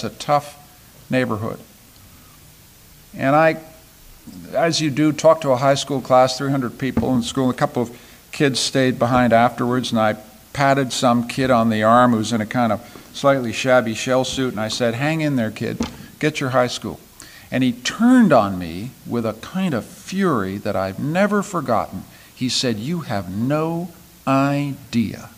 a tough neighborhood. And I, as you do, talked to a high school class, 300 people in school. A couple of kids stayed behind afterwards, and I patted some kid on the arm who was in a kind of slightly shabby shell suit, and I said, "Hang in there, kid, get your high school." And he turned on me with a kind of fury that I've never forgotten. He said, "You have no idea.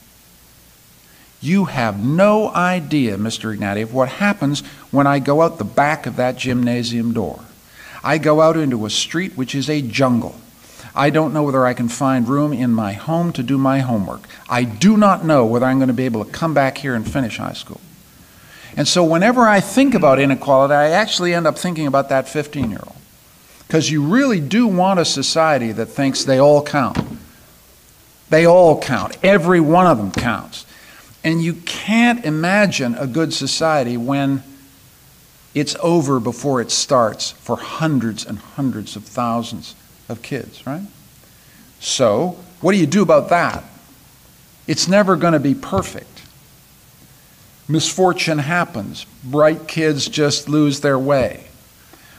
You have no idea, Mr. Ignatieff, what happens when I go out the back of that gymnasium door. I go out into a street which is a jungle. I don't know whether I can find room in my home to do my homework. I do not know whether I'm going to be able to come back here and finish high school." And so whenever I think about inequality, I actually end up thinking about that 15-year-old. Because you really do want a society that thinks they all count. They all count. Every one of them counts. And you can't imagine a good society when it's over before it starts for hundreds and hundreds of thousands of kids, right? So, what do you do about that? It's never going to be perfect. Misfortune happens. Bright kids just lose their way.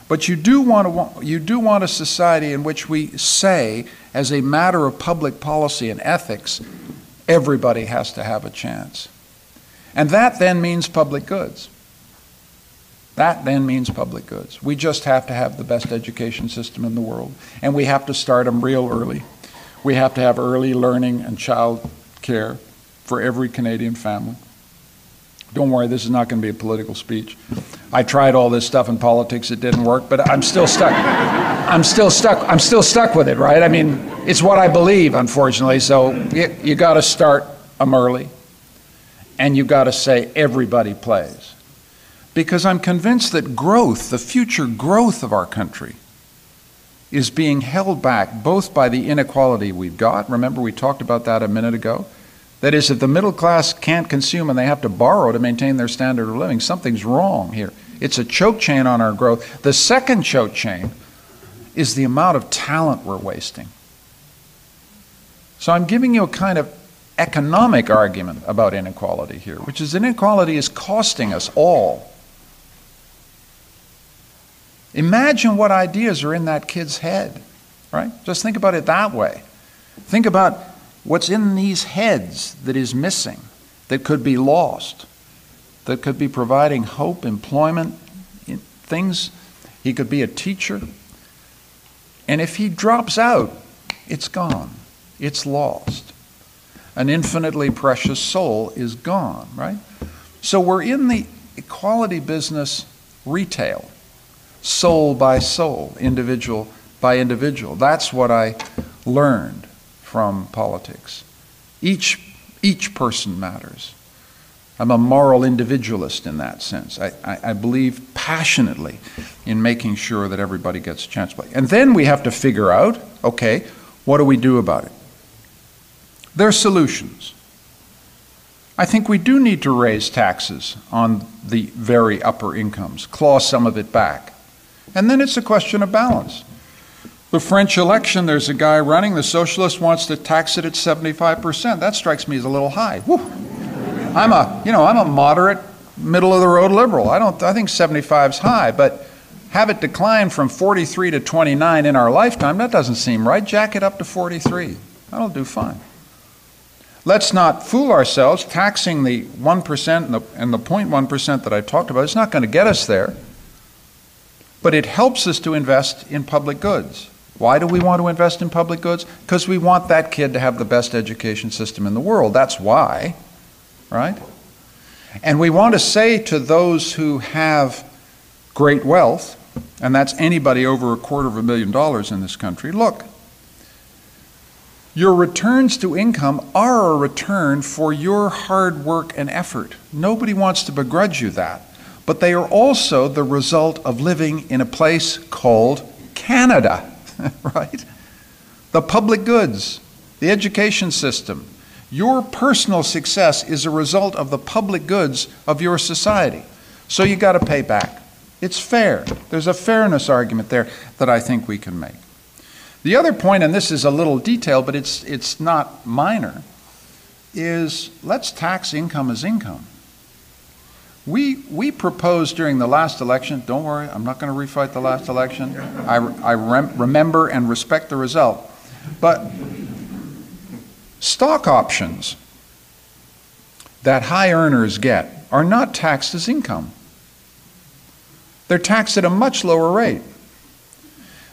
But you do want a society in which we say, as a matter of public policy and ethics, everybody has to have a chance. And that then means public goods. That then means public goods. We just have to have the best education system in the world, and we have to start them real early. We have to have early learning and child care for every Canadian family. Don't worry, this is not going to be a political speech. I tried all this stuff in politics, it didn't work, but I'm still stuck. I'm still stuck with it, right? I mean, it's what I believe, unfortunately, so you got to start them early, and you got to say everybody plays. Because I'm convinced that growth, the future growth of our country, is being held back both by the inequality we've got. Remember, we talked about that a minute ago. That is, if the middle class can't consume and they have to borrow to maintain their standard of living, something's wrong here. It's a choke chain on our growth. The second choke chain is the amount of talent we're wasting. So I'm giving you a kind of economic argument about inequality here, which is inequality is costing us all. Imagine what ideas are in that kid's head, right? Just think about it that way. Think about what's in these heads that is missing, that could be lost, that could be providing hope, employment, things. He could be a teacher. And if he drops out, it's gone. It's lost. An infinitely precious soul is gone, right? So we're in the equality business retail. Soul by soul, individual by individual. That's what I learned from politics. Each person matters. I'm a moral individualist in that sense. I believe passionately in making sure that everybody gets a chance to play. And then we have to figure out, okay, what do we do about it? There are solutions. I think we do need to raise taxes on the very upper incomes, claw some of it back. And then it's a question of balance. The French election, there's a guy running, the socialist wants to tax it at 75%. That strikes me as a little high. Whew. I'm a moderate, middle-of-the-road liberal. I think 75 is high, but have it decline from 43 to 29 in our lifetime, that doesn't seem right. Jack it up to 43. That'll do fine. Let's not fool ourselves. Taxing the 1% and the 0.1% that I talked about, it's not going to get us there. But it helps us to invest in public goods. Why do we want to invest in public goods? Because we want that kid to have the best education system in the world. That's why, right? And we want to say to those who have great wealth, and that's anybody over $250,000 in this country, look, your returns to income are a return for your hard work and effort. Nobody wants to begrudge you that. But they are also the result of living in a place called Canada, right? The public goods, the education system. Your personal success is a result of the public goods of your society. So you got to pay back. It's fair. There's a fairness argument there that I think we can make. The other point, and this is a little detail, but it's not minor, is let's tax income as income. We proposed during the last election, don't worry, I'm not going to refight the last election. I remember and respect the result. But stock options that high earners get are not taxed as income. They're taxed at a much lower rate.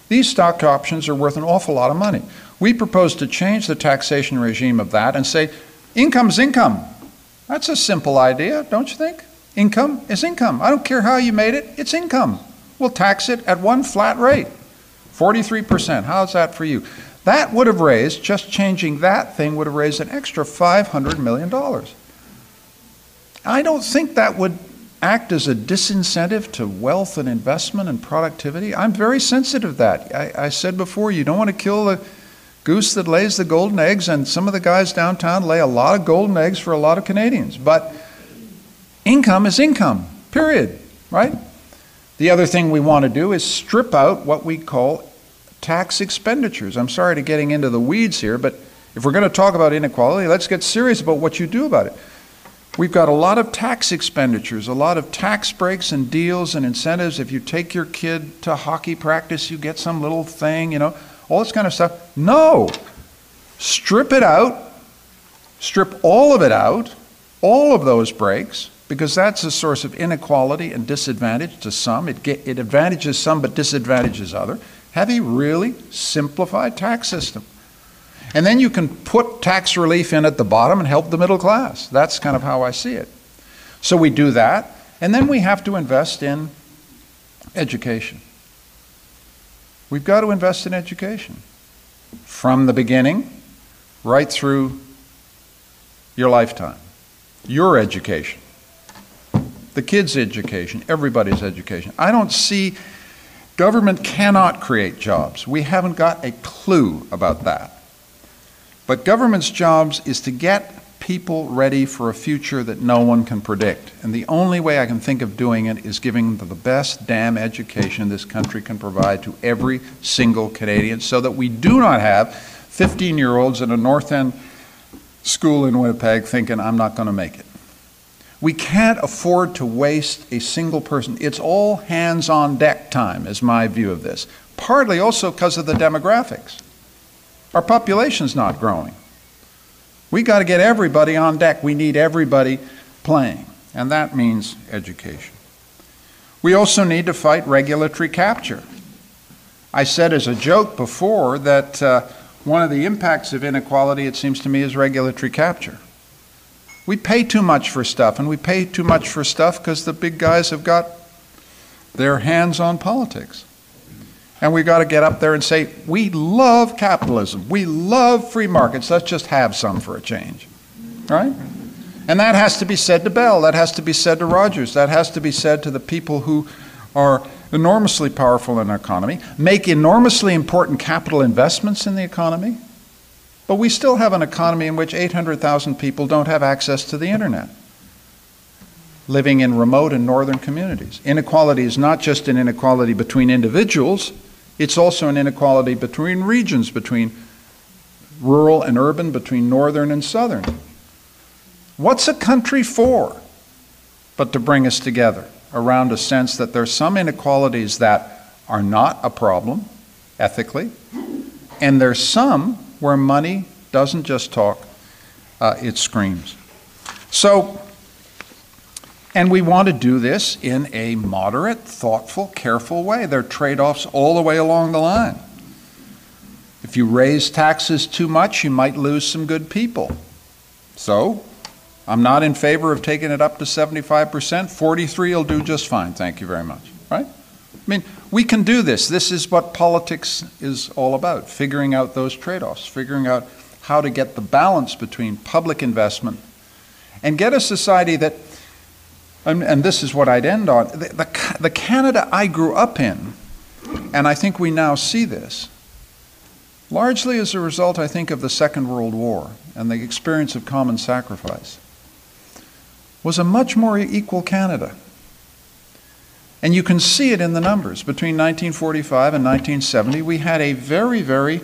These stock options are worth an awful lot of money. We propose to change the taxation regime of that and say, income's income. That's a simple idea, don't you think? Income is income. I don't care how you made it, it's income. We'll tax it at one flat rate, 43%. How's that for you? That would have raised, just changing that thing would have raised an extra $500 million. I don't think that would act as a disincentive to wealth and investment and productivity. I'm very sensitive to that. I said before, you don't want to kill the goose that lays the golden eggs, and some of the guys downtown lay a lot of golden eggs for a lot of Canadians. But income is income, period, right? The other thing we want to do is strip out what we call tax expenditures. I'm sorry to getting into the weeds here, but if we're going to talk about inequality, let's get serious about what you do about it. We've got a lot of tax expenditures, a lot of tax breaks and deals and incentives. If you take your kid to hockey practice, you get some little thing, you know, all this kind of stuff. No! Strip it out. Strip all of it out, all of those breaks, because that's a source of inequality and disadvantage to some. It advantages some but disadvantages others. Have a really simplified tax system. And then you can put tax relief in at the bottom and help the middle class. That's kind of how I see it. So we do that, and then we have to invest in education. We've got to invest in education from the beginning right through your lifetime. Your education, the kids' education, everybody's education. I don't see, government cannot create jobs. We haven't got a clue about that. But government's jobs is to get people ready for a future that no one can predict. And the only way I can think of doing it is giving them the best damn education this country can provide to every single Canadian, so that we do not have 15-year-olds in a North End school in Winnipeg thinking, I'm not going to make it. We can't afford to waste a single person. It's all hands-on-deck time, is my view of this. Partly also because of the demographics. Our population's not growing. We got to get everybody on deck. We need everybody playing, and that means education. We also need to fight regulatory capture. I said as a joke before that one of the impacts of inequality, it seems to me, is regulatory capture. We pay too much for stuff, and we pay too much for stuff because the big guys have got their hands on politics. And we've got to get up there and say, we love capitalism. We love free markets. Let's just have some for a change, right? And that has to be said to Bell. That has to be said to Rogers. That has to be said to the people who are enormously powerful in our economy, make enormously important capital investments in the economy, but we still have an economy in which 800,000 people don't have access to the internet, living in remote and northern communities. Inequality is not just an inequality between individuals, it's also an inequality between regions, between rural and urban, between northern and southern. What's a country for but to bring us together around a sense that there's some inequalities that are not a problem ethically, and there's some where money doesn't just talk, it screams. So, and we want to do this in a moderate, thoughtful, careful way. There are trade-offs all the way along the line. If you raise taxes too much, you might lose some good people. So, I'm not in favor of taking it up to 75%. 43 will do just fine, thank you very much, right? I mean, we can do this. This is what politics is all about, figuring out those trade-offs, figuring out how to get the balance between public investment and get a society that, and this is what I'd end on, the Canada I grew up in, and I think we now see this, largely as a result, I think, of the Second World War and the experience of common sacrifice, was a much more equal Canada. And you can see it in the numbers. Between 1945 and 1970, we had a very, very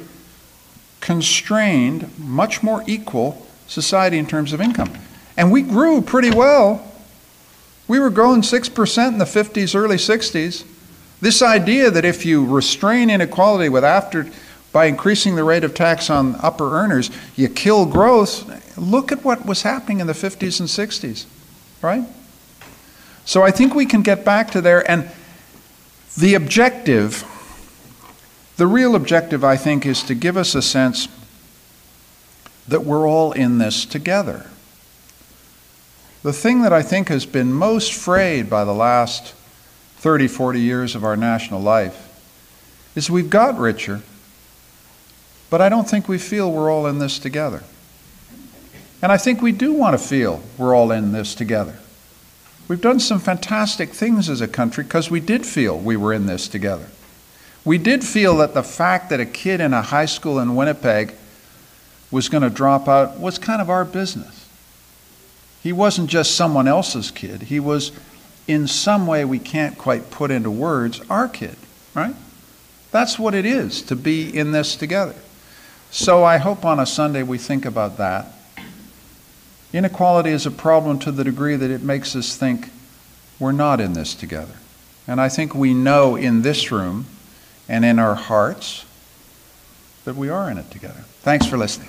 constrained, much more equal society in terms of income. And we grew pretty well We were growing 6% in the 50s, early 60s. This idea that if you restrain inequality by increasing the rate of tax on upper earners, you kill growth. Look at what was happening in the 50s and 60s, right? So I think we can get back to there. And the objective, the real objective, I think, is to give us a sense that we're all in this together. The thing that I think has been most frayed by the last 30, 40 years of our national life is we've got richer, but I don't think we feel we're all in this together. And I think we do want to feel we're all in this together. We've done some fantastic things as a country because we did feel we were in this together. We did feel that the fact that a kid in a high school in Winnipeg was going to drop out was kind of our business. He wasn't just someone else's kid. He was, in some way we can't quite put into words, our kid, right? That's what it is to be in this together. So I hope on a Sunday we think about that. Inequality is a problem to the degree that it makes us think we're not in this together. And I think we know in this room and in our hearts that we are in it together. Thanks for listening.